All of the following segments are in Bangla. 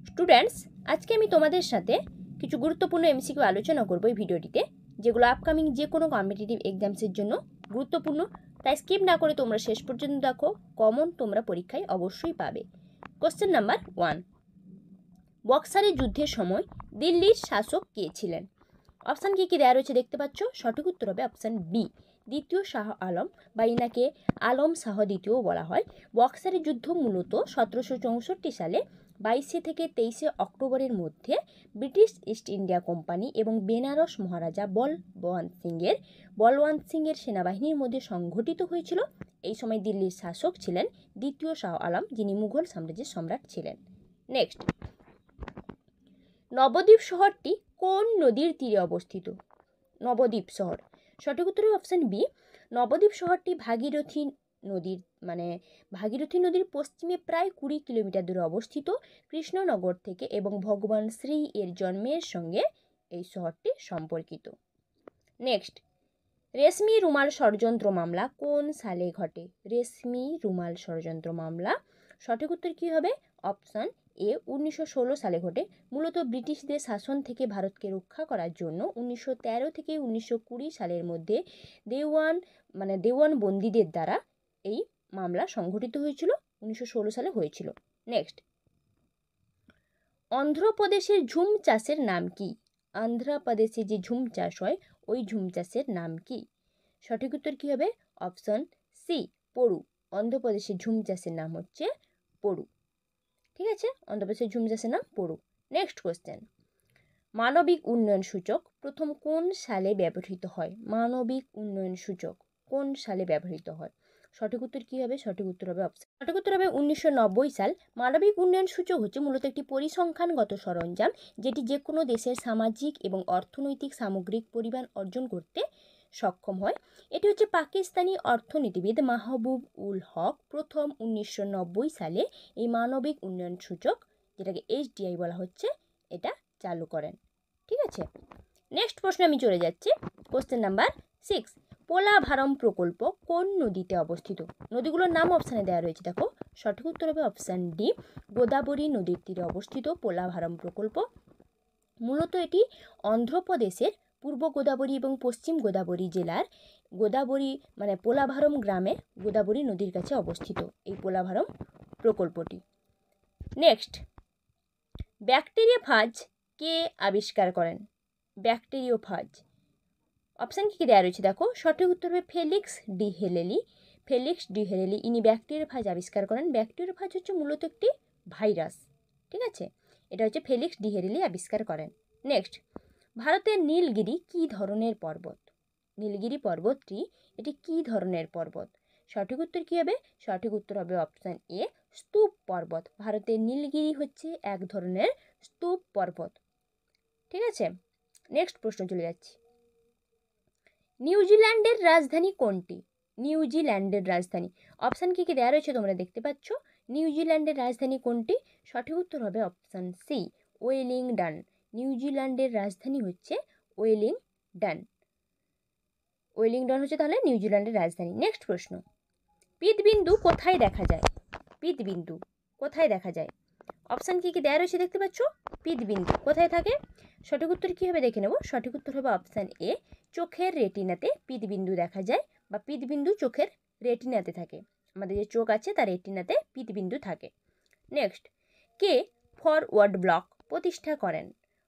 স্টুডেন্টস, আজকে আমি তোমাদের সাথে কিছু গুরুত্বপূর্ণ এমসিকিউ আলোচনা করব এই ভিডিওটিতে, যেগুলো আপকামিং যে কোনো কম্পিটিটিভ এক্সামসের জন্য গুরুত্বপূর্ণ। তাই স্কিপ না করে তোমরা শেষ পর্যন্ত দেখো, কমন তোমরা পরীক্ষায় অবশ্যই পাবে। কোশ্চেন নাম্বার 1, বক্সারের যুদ্ধের সময় দিল্লির শাসক কে ছিলেন? অপশান কি কি দেওয়া রয়েছে দেখতে পাচ্ছ। সঠিক উত্তর হবে অপশান বি, দ্বিতীয় শাহ আলম, বা ইনাকে আলম শাহ দ্বিতীয় বলা হয়। বক্সারের যুদ্ধ মূলত 1764 সালে 22 থেকে 23 অক্টোবরের মধ্যে ব্রিটিশ ইস্ট ইন্ডিয়া কোম্পানি এবং বেনারস মহারাজা বলওয়ান্ত সিংয়ের সেনাবাহিনীর মধ্যে সংঘটিত হয়েছিল। এই সময় দিল্লির শাসক ছিলেন দ্বিতীয় শাহ আলম, যিনি মুঘল সাম্রাজ্যের সম্রাট ছিলেন। নেক্সট, নবদ্বীপ শহরটি কোন নদীর তীরে অবস্থিত? নবদ্বীপ শহর, সঠিক উত্তর অপশান বি, নবদ্বীপ শহরটি ভাগীরথী নদীর পশ্চিমে প্রায় 20 কিলোমিটার দূরে অবস্থিত। কৃষ্ণনগর থেকে এবং ভগবান শ্রী এর জন্মের সঙ্গে এই শহরটি সম্পর্কিত। নেক্সট, রেশমি রুমাল ষড়যন্ত্র মামলা কোন সালে ঘটে? রেশমি রুমাল ষড়যন্ত্র মামলা, সঠিক উত্তর কী হবে? অপশান এ, 1916 সালে ঘটে। মূলত ব্রিটিশদের শাসন থেকে ভারতকে রক্ষা করার জন্য 1913 থেকে 1920 সালের মধ্যে দেওয়ান বন্দীদের দ্বারা এই মামলা সংঘটিত হয়েছিল, 1916 সালে হয়েছিল। নেক্সট, অন্ধ্রপ্রদেশের ঝুম চাষের নাম কি? অন্ধ্রপ্রদেশে যে ঝুম চাষ হয় ওই ঝুম চাষের নাম কি? সঠিক উত্তর কী হবে? অপশন সি, পড়ু। অন্ধ্রপ্রদেশের ঝুম চাষের নাম হচ্ছে পড়ু। ঠিক আছে, অন্ধ্রপ্রদেশের ঝুম চাষের নাম পড়ু। নেক্সট কোশ্চেন, মানবিক উন্নয়ন সূচক প্রথম কোন সালে ব্যবহৃত হয়? মানবিক উন্নয়ন সূচক কোন সালে ব্যবহৃত হয়? সঠিক উত্তর কী হবে? সঠিক উত্তর হবে 1990 সাল। মানবিক উন্নয়ন সূচক হচ্ছে মূলত একটি পরিসংখ্যানগত সরঞ্জাম, যেটি যে কোনো দেশের সামাজিক এবং অর্থনৈতিক সামগ্রিক পরিমাণ অর্জন করতে সক্ষম হয়। এটি হচ্ছে পাকিস্তানি অর্থনীতিবিদ মাহবুব উল হক প্রথম 1990 সালে এই মানবিক উন্নয়ন সূচক, যেটাকে HDI বলা হচ্ছে, এটা চালু করেন। ঠিক আছে, নেক্সট প্রশ্নে আমি চলে যাচ্ছি। কোশ্চেন নাম্বার 6, পোলাভারম প্রকল্প কোন নদীতে অবস্থিত? নদীগুলোর নাম অপশানে দেওয়া রয়েছে, দেখো। সঠিক উত্তর হবে অপশান ডি, গোদাবরী নদীর তীরে অবস্থিত পোলাভারম প্রকল্প। মূলত এটি অন্ধ্রপ্রদেশের পূর্ব গোদাবরী এবং পশ্চিম গোদাবরী জেলার পোলাভারম গ্রামে গোদাবরী নদীর কাছে অবস্থিত এই পোলাভারম প্রকল্পটি। নেক্সট, ব্যাকটেরিওফাজ কে আবিষ্কার করেন? ব্যাকটেরিওফাজ, অপশান কী দেওয়া রয়েছে, দেখো। সঠিক উত্তর হবে ফেলিক্স ডি হেরেলি। ইনি ব্যাকটেরিওফাজ আবিষ্কার করেন। ব্যাকটেরিওফাজ হচ্ছে মূলত একটি ভাইরাস। ঠিক আছে, এটা হচ্ছে ফেলিক্স ডি হেরেলি আবিষ্কার করেন। নেক্সট, ভারতের নীলগিরি কী ধরনের পর্বত? নীলগিরি পর্বতটি এটি কী ধরনের পর্বত? সঠিক উত্তর কী হবে? সঠিক উত্তর হবে অপশান এ, স্তূপ পর্বত। ভারতের নীলগিরি হচ্ছে এক ধরনের স্তূপ পর্বত। ঠিক আছে, নেক্সট প্রশ্ন চলে যাচ্ছি। নিউজিল্যান্ডের রাজধানী কোনটি? নিউজিল্যান্ডের রাজধানী, অপশান কী কী দেওয়া রয়েছে তোমরা দেখতে পাচ্ছ। নিউজিল্যান্ডের রাজধানী কোনটি? সঠিক উত্তর হবে অপশান সি, ওয়েলিংডন। নিউজিল্যান্ডের রাজধানী হচ্ছে ওয়েলিংডন। ওয়েলিংডন হচ্ছে তাহলে নিউজিল্যান্ডের রাজধানী। নেক্সট প্রশ্ন, পিতবিন্দু কোথায় দেখা যায়? পিতবিন্দু কোথায় দেখা যায়? অপশান কী কী দেওয়া রয়েছে দেখতে পাচ্ছ। পিতবিন্দু কোথায় থাকে? সঠিক উত্তর কী হবে দেখে নেব। সঠিক উত্তর হবে অপশান এ, চোখের রেটিনাতে পিতবিন্দু দেখা যায়, বা পিতবিন্দু চোখের রেটিনাতে থাকে। আমাদের যে চোখ আছে তার রেটিনাতে পিতবিন্দু থাকে। নেক্সট, কে ফরওয়ার্ড ব্লক প্রতিষ্ঠা করেন?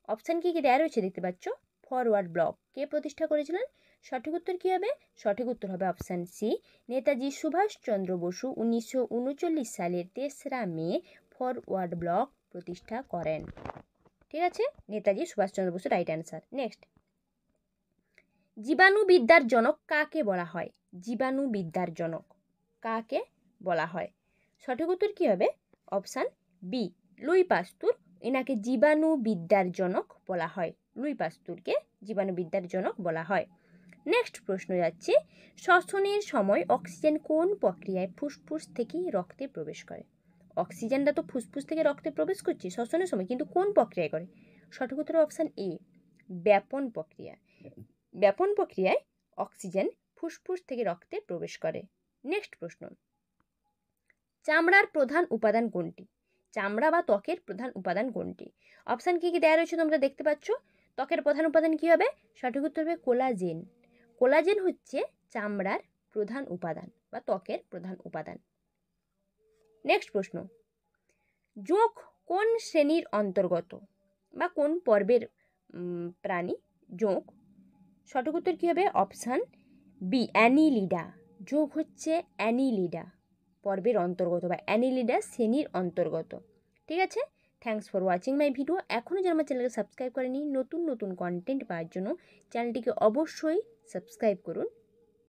অপশান কী কী দেওয়া রয়েছে দেখতে পাচ্ছ। ফরওয়ার্ড ব্লক কে প্রতিষ্ঠা করেছিলেন? সঠিক উত্তর কী হবে? সঠিক উত্তর হবে অপশান সি, নেতাজি সুভাষচন্দ্র বসু 1939 সালের 3রা মে ফরওয়ার্ড ব্লক প্রতিষ্ঠা করেন। ঠিক আছে, Netaji Subhas Chandra Bose right answer. Next, জীবাণুবিদ্যার জনক কাকে বলা হয়? জীবাণুবিদ্যার জনক কাকে বলা হয়? সঠিক উত্তর কী হবে? Option B, Louis Pasteur. এনাকে জীবাণুবিদ্যার জনক বলা হয়। লুই পাস্তুরকে জীবাণুবিদ্যার জনক বলা হয়। নেক্সট প্রশ্ন যাচ্ছে, শ্বসনের সময় অক্সিজেন কোন প্রক্রিয়ায় ফুসফুস থেকে রক্তে প্রবেশ করে? অক্সিজেনটা তো ফুসফুস থেকে রক্তে প্রবেশ করছে শ্বসনের সময়, কিন্তু কোন প্রক্রিয়ায় করে? সঠিক উত্তর অপশান এ, ব্যাপন প্রক্রিয়া। ব্যাপন প্রক্রিয়ায় অক্সিজেন ফুসফুস থেকে রক্তে প্রবেশ করে। নেক্সট প্রশ্ন, চামড়ার প্রধান উপাদান কোনটি? চামড়া বা ত্বকের প্রধান উপাদান কোনটি? অপশান কী কী দেওয়া রয়েছে তোমরা দেখতে পাচ্ছ। ত্বকের প্রধান উপাদান কী হবে? সঠিক উত্তর হবে কোলাজেন। কোলাজেন হচ্ছে চামড়ার প্রধান উপাদান বা ত্বকের প্রধান উপাদান। নেক্সট প্রশ্ন, জোঁক কোন শ্রেণীর অন্তর্গত বা কোন পর্বের প্রাণী জোঁক? সঠিক উত্তর কী হবে? Option B, Annelida. জোঁক হচ্ছে অ্যানিলিডা পর্বের অন্তর্গত বা অ্যানিলিডা শ্রেণীর অন্তর্গত। ঠিক আছে, thanks for watching my video. এখনও যারা আমার চ্যানেলকে সাবস্ক্রাইব করেনি, নতুন নতুন কন্টেন্ট পাওয়ার জন্য চ্যানেলটিকে অবশ্যই সাবস্ক্রাইব করুন।